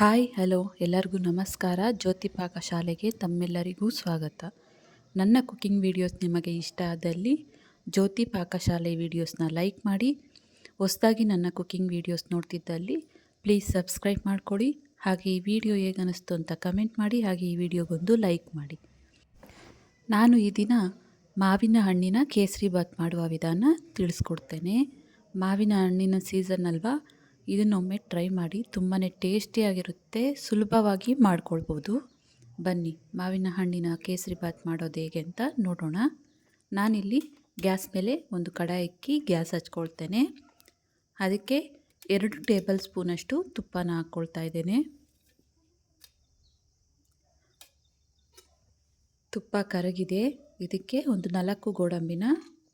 Hi hello ಎಲ್ಲರಿಗೂ ನಮಸ್ಕಾರ. ಜ್ಯೋತಿ ಪಾಕ ಶಾಲೆಗೆ ತಮ್ಮೆಲ್ಲರಿಗೂ ಸ್ವಾಗತ. ನನ್ನ ಕುಕಿಂಗ್ ವಿಡಿಯೋಸ್ ನಿಮಗೆ ಇಷ್ಟ ಆದಲ್ಲಿ ಜ್ಯೋತಿ ಪಾಕಶಾಲೆ ವಿಡಿಯೋಸ್ನ ಲೈಕ್ ಮಾಡಿ. ಹೊಸದಾಗಿ ನನ್ನ ಕುಕಿಂಗ್ ವಿಡಿಯೋಸ್ ನೋಡ್ತಿದ್ದಲ್ಲಿ ಪ್ಲೀಸ್ ಸಬ್ಸ್ಕ್ರೈಬ್ ಮಾಡಿಕೊಡಿ. ಹಾಗೆ ಈ ವಿಡಿಯೋ ಹೇಗನ್ನಿಸ್ತು ಅಂತ ಕಮೆಂಟ್ ಮಾಡಿ. ಹಾಗೆ ಈ ವಿಡಿಯೋಗೊಂದು ಲೈಕ್ ಮಾಡಿ. ನಾನು ಈ ದಿನ ಮಾವಿನ ಹಣ್ಣಿನ ಕೇಸರಿ ಬಾತ್ ಮಾಡುವ ವಿಧಾನ ತಿಳಿಸ್ಕೊಡ್ತೇನೆ. ಮಾವಿನ ಹಣ್ಣಿನ ಸೀಸನ್ ಅಲ್ವಾ, ಇದನ್ನೊಮ್ಮೆ ಟ್ರೈ ಮಾಡಿ. ತುಂಬಾ ಟೇಸ್ಟಿಯಾಗಿರುತ್ತೆ, ಸುಲಭವಾಗಿ ಮಾಡ್ಕೊಳ್ಬೋದು. ಬನ್ನಿ ಮಾವಿನ ಹಣ್ಣಿನ ಕೇಸರಿ ಬಾತ್ ಮಾಡೋದು ಹೇಗೆ ಅಂತ ನೋಡೋಣ. ನಾನಿಲ್ಲಿ ಗ್ಯಾಸ್ ಮೇಲೆ ಒಂದು ಕಡಾಯಿ ಇಕ್ಕಿ ಗ್ಯಾಸ್ ಹಚ್ಕೊಳ್ತೇನೆ. ಅದಕ್ಕೆ 2 ಟೇಬಲ್ ಸ್ಪೂನಷ್ಟು ತುಪ್ಪನ ಹಾಕ್ಕೊಳ್ತಾ ಇದ್ದೇನೆ. ತುಪ್ಪ ಕರಗಿದೆ. ಇದಕ್ಕೆ ಒಂದು 4 ಗೋಡಂಬಿನ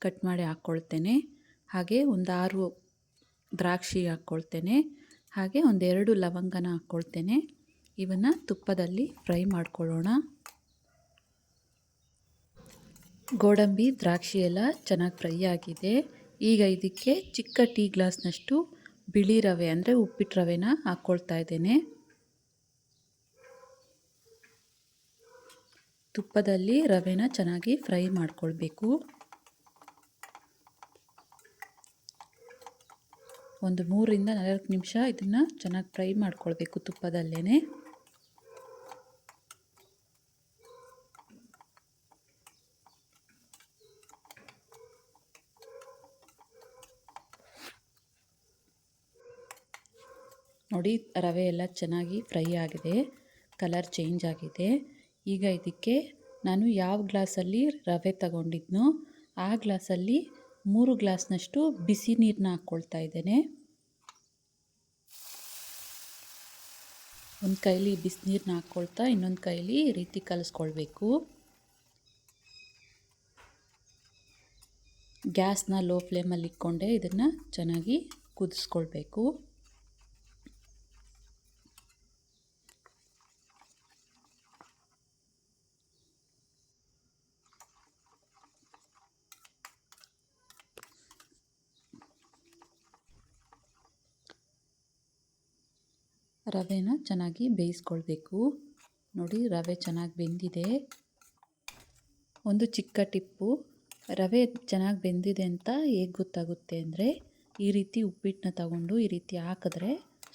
ಕಟ್ ಮಾಡಿ ಹಾಕ್ಕೊಳ್ತೇನೆ. ಹಾಗೆ ಒಂದು 6 ದ್ರಾಕ್ಷಿ ಹಾಕ್ಕೊಳ್ತೇನೆ. ಹಾಗೆ ಒಂದು 2 ಲವಂಗನ ಹಾಕ್ಕೊಳ್ತೇನೆ. ಇವನ್ನು ತುಪ್ಪದಲ್ಲಿ ಫ್ರೈ ಮಾಡ್ಕೊಳ್ಳೋಣ. ಗೋಡಂಬಿ ದ್ರಾಕ್ಷಿ ಎಲ್ಲ ಚೆನ್ನಾಗಿ ಫ್ರೈ ಆಗಿದೆ. ಈಗ ಇದಕ್ಕೆ ಚಿಕ್ಕ ಟೀ ಗ್ಲಾಸ್ನಷ್ಟು ಬಿಳಿ ರವೆ ಅಂದರೆ ಉಪ್ಪಿಟ್ಟು ರವೆನ ಹಾಕ್ಕೊಳ್ತಾ ಇದ್ದೇನೆ. ತುಪ್ಪದಲ್ಲಿ ರವೆನ ಚೆನ್ನಾಗಿ ಫ್ರೈ ಮಾಡ್ಕೊಳ್ಬೇಕು. ಒಂದು 3 ರಿಂದ 4 ನಿಮಿಷ ಇದನ್ನು ಚೆನ್ನಾಗಿ ಫ್ರೈ ಮಾಡ್ಕೊಳ್ಬೇಕು ತುಪ್ಪದಲ್ಲೇ. ನೋಡಿ, ರವೆ ಎಲ್ಲ ಚೆನ್ನಾಗಿ ಫ್ರೈ ಆಗಿದೆ, ಕಲರ್ ಚೇಂಜ್ ಆಗಿದೆ. ಈಗ ಇದಕ್ಕೆ ನಾನು ಯಾವ ಗ್ಲಾಸಲ್ಲಿ ರವೆ ತಗೊಂಡಿದ್ನೋ ಆ ಗ್ಲಾಸಲ್ಲಿ 3 ಗ್ಲಾಸ್ನಷ್ಟು ಬಿಸಿ ನೀರನ್ನ ಹಾಕ್ಕೊಳ್ತಾ ಇದ್ದೇನೆ. ಒಂದು ಕೈಲಿ ಬಿಸಿನೀರನ್ನ ಹಾಕ್ಕೊಳ್ತಾ ಇನ್ನೊಂದು ಕೈಲಿ ಈ ರೀತಿ ಕಲಿಸ್ಕೊಳ್ಬೇಕು. ಗ್ಯಾಸ್ನ ಲೋ ಫ್ಲೇಮಲ್ಲಿ ಇಟ್ಕೊಂಡೆ ಇದನ್ನು ಚೆನ್ನಾಗಿ ಕುದಿಸ್ಕೊಳ್ಬೇಕು. ರವೆನ ಚೆನ್ನಾಗಿ ಬೇಯಿಸ್ಕೊಳ್ಬೇಕು. ನೋಡಿ, ರವೆ ಚೆನ್ನಾಗಿ ಬೆಂದಿದೆ. ಒಂದು ಚಿಕ್ಕ ಟಿಪ್ಪು, ರವೆ ಚೆನ್ನಾಗಿ ಬೆಂದಿದೆ ಅಂತ ಹೇಗೆ ಗೊತ್ತಾಗುತ್ತೆ ಅಂದರೆ, ಈ ರೀತಿ ಉಪ್ಪಿಟ್ಟನ್ನ ತಗೊಂಡು ಈ ರೀತಿ ಹಾಕಿದ್ರೆ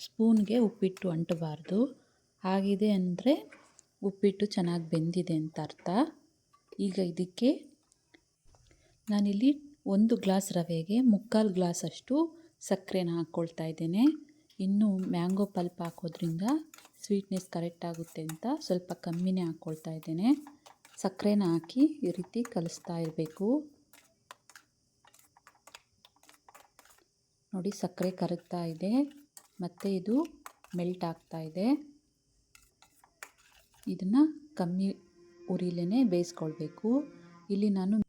ಸ್ಪೂನ್ಗೆ ಉಪ್ಪಿಟ್ಟು ಅಂಟಬಾರ್ದು. ಆಗಿದೆ ಅಂದರೆ ಉಪ್ಪಿಟ್ಟು ಚೆನ್ನಾಗಿ ಬೆಂದಿದೆ ಅಂತ ಅರ್ಥ. ಈಗ ಇದಕ್ಕೆ ನಾನಿಲ್ಲಿ 1 ಗ್ಲಾಸ್ ರವೆಗೆ 3/4 ಗ್ಲಾಸಷ್ಟು ಸಕ್ಕರೆನ ಹಾಕ್ಕೊಳ್ತಾ ಇದ್ದೇನೆ. ಇನ್ನು ಮ್ಯಾಂಗೋ ಪಲ್ಪ್ ಹಾಕೋದ್ರಿಂದ ಸ್ವೀಟ್ನೆಸ್ ಕರೆಕ್ಟ್ ಆಗುತ್ತೆ ಅಂತ ಸ್ವಲ್ಪ ಕಮ್ಮಿನೇ ಹಾಕ್ಕೊಳ್ತಾ ಇದ್ದೇನೆ. ಸಕ್ಕರೆನ ಹಾಕಿ ಈ ರೀತಿ ಕಲಿಸ್ತಾ ಇರಬೇಕು. ನೋಡಿ, ಸಕ್ಕರೆ ಕರಗ್ತಾ ಇದೆ ಮತ್ತು ಇದು ಮೆಲ್ಟ್ ಆಗ್ತಾ ಇದೆ. ಇದನ್ನು ಕಮ್ಮಿ ಉರಿಲೇ ಬೇಯಿಸ್ಕೊಳ್ಬೇಕು. ಇಲ್ಲಿ ನಾನು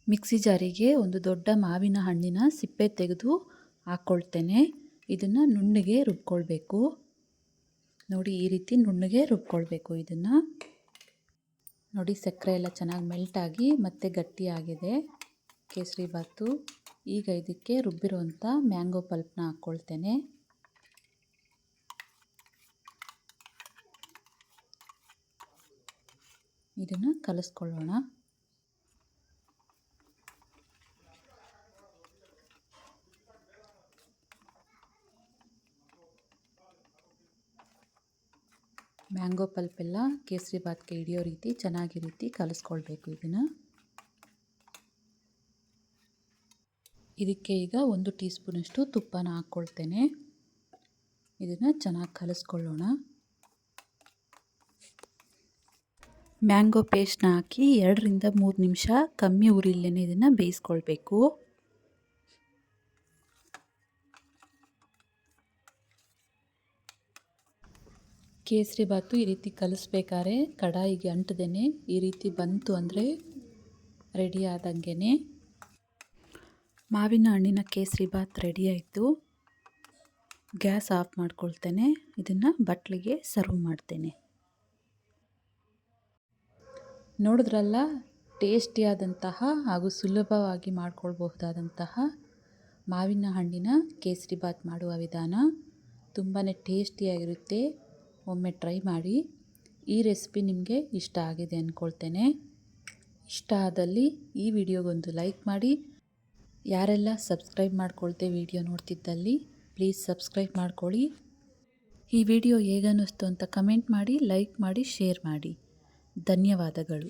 ಮಿಕ್ಸಿ ಜಾರಿಗೆ ಒಂದು ದೊಡ್ಡ ಮಾವಿನ ಹಣ್ಣಿನ ಸಿಪ್ಪೆ ತೆಗೆದು ಹಾಕ್ಕೊಳ್ತೇನೆ. ಇದನ್ನು ನುಣ್ಣಗೆ ರುಬ್ಕೊಳ್ಬೇಕು. ನೋಡಿ, ಈ ರೀತಿ ನುಣ್ಣಗೆ ರುಬ್ಕೊಳ್ಬೇಕು. ಇದನ್ನು ನೋಡಿ, ಸಕ್ಕರೆ ಎಲ್ಲ ಚೆನ್ನಾಗಿ ಮೆಲ್ಟ್ ಆಗಿ ಮತ್ತೆ ಗಟ್ಟಿಯಾಗಿದೆ ಕೇಸರಿ ಬಾತು. ಈಗ ಇದಕ್ಕೆ ರುಬ್ಬಿರುವಂಥ ಮ್ಯಾಂಗೋ ಪಲ್ಪ್ನ ಹಾಕ್ಕೊಳ್ತೇನೆ. ಇದನ್ನು ಕಲಿಸ್ಕೊಳ್ಳೋಣ. ಮ್ಯಾಂಗೋ ಪಲ್ಪ್ ಎಲ್ಲ ಕೇಸರಿ ಬಾತ್ಗೆ ಹಿಡಿಯೋ ರೀತಿ ಚೆನ್ನಾಗಿ ರೀತಿ ಕಲಿಸ್ಕೊಳ್ಬೇಕು. ಇದಕ್ಕೆ ಈಗ 1 ಟೀ ಸ್ಪೂನಷ್ಟು ತುಪ್ಪನ ಹಾಕ್ಕೊಳ್ತೇನೆ. ಇದನ್ನು ಚೆನ್ನಾಗಿ ಕಲಿಸ್ಕೊಳ್ಳೋಣ. ಮ್ಯಾಂಗೋ ಪೇಸ್ಟ್ನ ಹಾಕಿ 2 ರಿಂದ 3 ನಿಮಿಷ ಕಮ್ಮಿ ಉರಿಲೇ ಇದನ್ನು ಬೇಯಿಸ್ಕೊಳ್ಬೇಕು. ಕೇಸರಿ ಬಾತು ಈ ರೀತಿ ಕಲಿಸ್ಬೇಕಾದ್ರೆ ಕಡಾಯಿಗೆ ಅಂಟದೇನೆ ಈ ರೀತಿ ಬಂತು ಅಂದರೆ ರೆಡಿ ಆದಂಗೆ. ಮಾವಿನ ಹಣ್ಣಿನ ಕೇಸರಿ ಬಾತ್ ರೆಡಿ ಆಯಿತು. ಗ್ಯಾಸ್ ಆಫ್ ಮಾಡ್ಕೊಳ್ತೇನೆ. ಇದನ್ನು ಬಟ್ಲಿಗೆ ಸರ್ವ್ ಮಾಡ್ತೇನೆ. ನೋಡಿದ್ರಲ್ಲ, ಟೇಸ್ಟಿಯಾದಂತಹ ಹಾಗೂ ಸುಲಭವಾಗಿ ಮಾಡ್ಕೊಳ್ಬಹುದಾದಂತಹ ಮಾವಿನ ಹಣ್ಣಿನ ಕೇಸರಿ ಬಾತ್ ಮಾಡುವ ವಿಧಾನ. ತುಂಬಾ ಟೇಸ್ಟಿಯಾಗಿರುತ್ತೆ. ಒಮ್ಮೆ ಟ್ರೈ ಮಾಡಿ. ಈ ರೆಸಿಪಿ ನಿಮಗೆ ಇಷ್ಟ ಆಗಿದೆ ಅಂದ್ಕೊಳ್ತೇನೆ. ಇಷ್ಟ ಆದಲ್ಲಿ ಈ ವಿಡಿಯೋಗೊಂದು ಲೈಕ್ ಮಾಡಿ. ಯಾರೆಲ್ಲ ಸಬ್ಸ್ಕ್ರೈಬ್ ಮಾಡ್ಕೊಳ್ತೆ ವಿಡಿಯೋ ನೋಡ್ತಿದ್ದಲ್ಲಿ ಪ್ಲೀಸ್ ಸಬ್ಸ್ಕ್ರೈಬ್ ಮಾಡ್ಕೊಳ್ಳಿ. ಈ ವಿಡಿಯೋ ಹೇಗನ್ನಿಸ್ತು ಅಂತ ಕಮೆಂಟ್ ಮಾಡಿ, ಲೈಕ್ ಮಾಡಿ, ಶೇರ್ ಮಾಡಿ. ಧನ್ಯವಾದಗಳು.